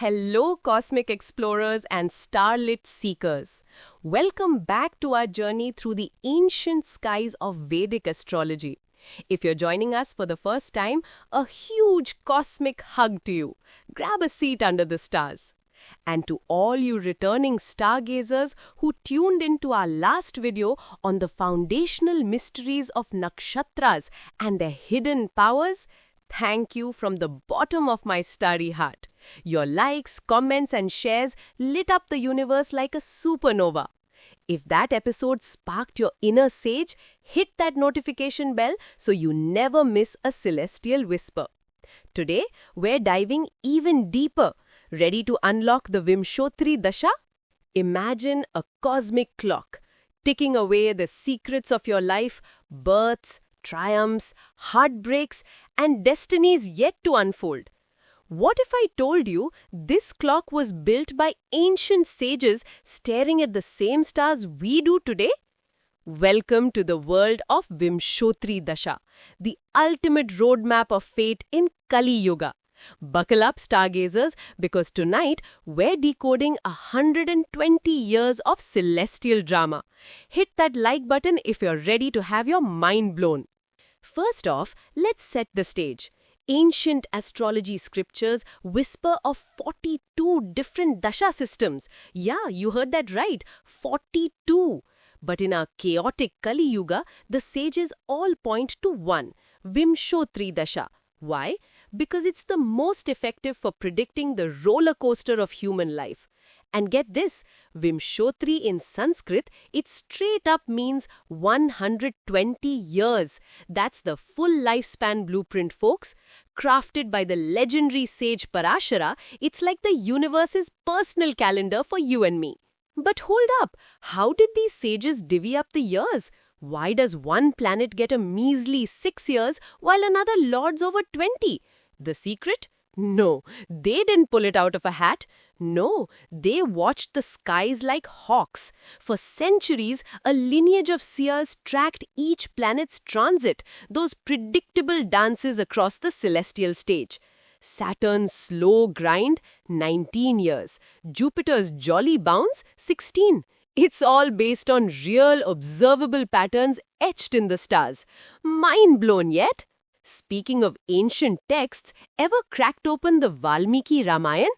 Hello, cosmic explorers and starlit seekers. Welcome back to our journey through the ancient skies of Vedic astrology. If you're joining us for the first time, a huge cosmic hug to you. Grab a seat under the stars. And to all you returning stargazers who tuned into our last video on the foundational mysteries of nakshatras and their hidden powers, thank you from the bottom of my starry heart. Your likes, comments, and shares lit up the universe like a supernova. If that episode sparked your inner sage, hit that notification bell so you never miss a celestial whisper. Today, we're diving even deeper. Ready to unlock the Vimshotri Dasha? Imagine a cosmic clock, ticking away the secrets of your life, births, triumphs, heartbreaks, and destinies yet to unfold. What if I told you this clock was built by ancient sages staring at the same stars we do today? Welcome to the world of Vimshotri Dasha, the ultimate roadmap of fate in Kali Yuga. Buckle up, stargazers, because tonight we're decoding 120 years of celestial drama. Hit that like button if you're ready to have your mind blown. First off, let's set the stage. Ancient astrology scriptures whisper of 42 different dasha systems. Yeah, you heard that right, 42. But in our chaotic Kali Yuga, the sages all point to one, Vimshotri Dasha. Why? Because it's the most effective for predicting the roller coaster of human life. And get this, Vimshotri in Sanskrit, it straight up means 120 years. That's the full lifespan blueprint, folks. Crafted by the legendary sage Parashara, it's like the universe's personal calendar for you and me. But hold up, how did these sages divvy up the years? Why does one planet get a measly 6 years while another lords over 20? The secret? No, they didn't pull it out of a hat. No, they watched the skies like hawks. For centuries, a lineage of seers tracked each planet's transit, those predictable dances across the celestial stage. Saturn's slow grind, 19 years. Jupiter's jolly bounce, 16. It's all based on real observable patterns etched in the stars. Mind blown yet? Speaking of ancient texts, ever cracked open the Valmiki Ramayana?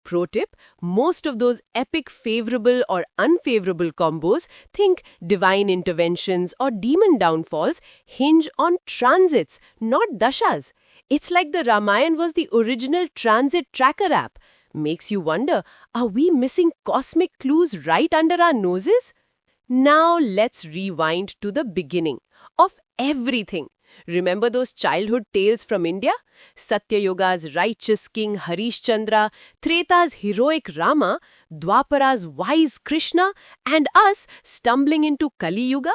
Pro tip, most of those epic favorable or unfavorable combos, think divine interventions or demon downfalls, hinge on transits, not dashas. It's like the Ramayana was the original transit tracker app. Makes you wonder, are we missing cosmic clues right under our noses? Now let's rewind to the beginning of everything. Remember those childhood tales from India? Satyayuga's righteous king Harishchandra, Treta's heroic Rama, Dwapara's wise Krishna, and us stumbling into Kali Yuga?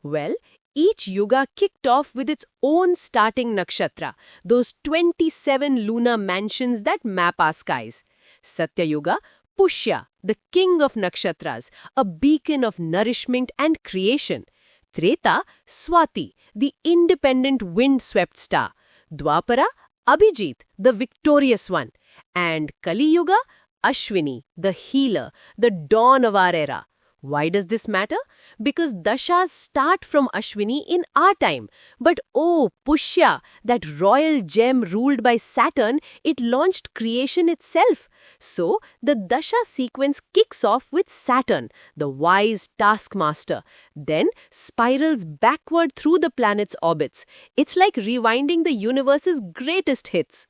Well, each yuga kicked off with its own starting nakshatra, those 27 lunar mansions that map our skies. Satyayuga, Pushya, the king of nakshatras, a beacon of nourishment and creation. Treta, Swati, the independent wind-swept star. Dwapara, Abhijit, the victorious one. And Kali Yuga, Ashwini, the healer, the dawn of our era. Why does this matter? Because dashas start from Ashwini in our time. But oh, Pushya, that royal gem ruled by Saturn, it launched creation itself. So, the dasha sequence kicks off with Saturn, the wise taskmaster, then spirals backward through the planet's orbits. It's like rewinding the universe's greatest hits.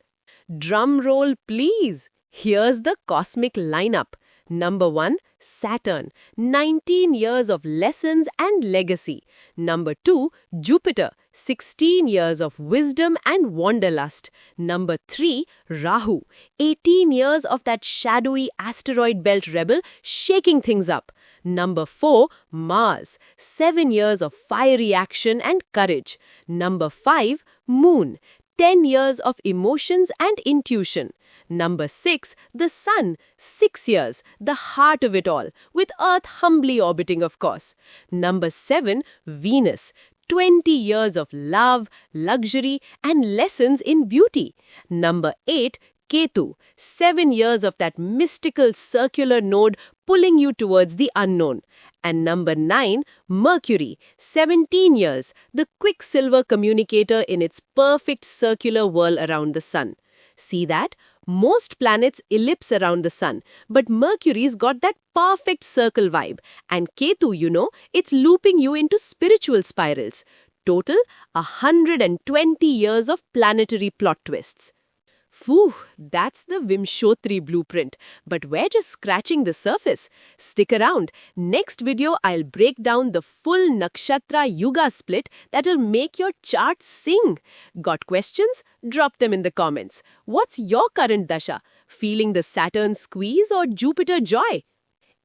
Drum roll, please. Here's the cosmic lineup. Number 1, Saturn, 19 years of lessons and legacy. Number 2, Jupiter, 16 years of wisdom and wanderlust. Number 3, Rahu, 18 years of that shadowy asteroid belt rebel shaking things up. Number 4, Mars, 7 years of fiery action and courage. Number 5, Moon, 10 years of emotions and intuition. Number 6, the Sun, 6 years, the heart of it all, with Earth humbly orbiting, of course. Number 7, Venus, 20 years of love, luxury, and lessons in beauty. Number 8, Ketu, 7 years of that mystical circular node pulling you towards the unknown. And number 9, Mercury, 17 years, the quicksilver communicator in its perfect circular whirl around the sun. See that? Most planets ellipse around the sun, but Mercury's got that perfect circle vibe. And Ketu, it's looping you into spiritual spirals. Total, 120 years of planetary plot twists. Phew, that's the Vimshotri blueprint. But we're just scratching the surface. Stick around. Next video, I'll break down the full Nakshatra Yuga split that'll make your chart sing. Got questions? Drop them in the comments. What's your current dasha? Feeling the Saturn squeeze or Jupiter joy?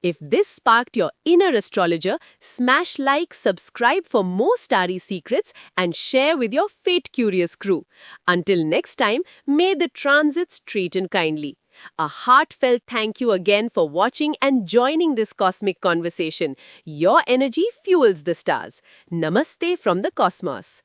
If this sparked your inner astrologer, smash like, subscribe for more starry secrets, and share with your fate-curious crew. Until next time, may the transits treat you kindly. A heartfelt thank you again for watching and joining this cosmic conversation. Your energy fuels the stars. Namaste from the cosmos.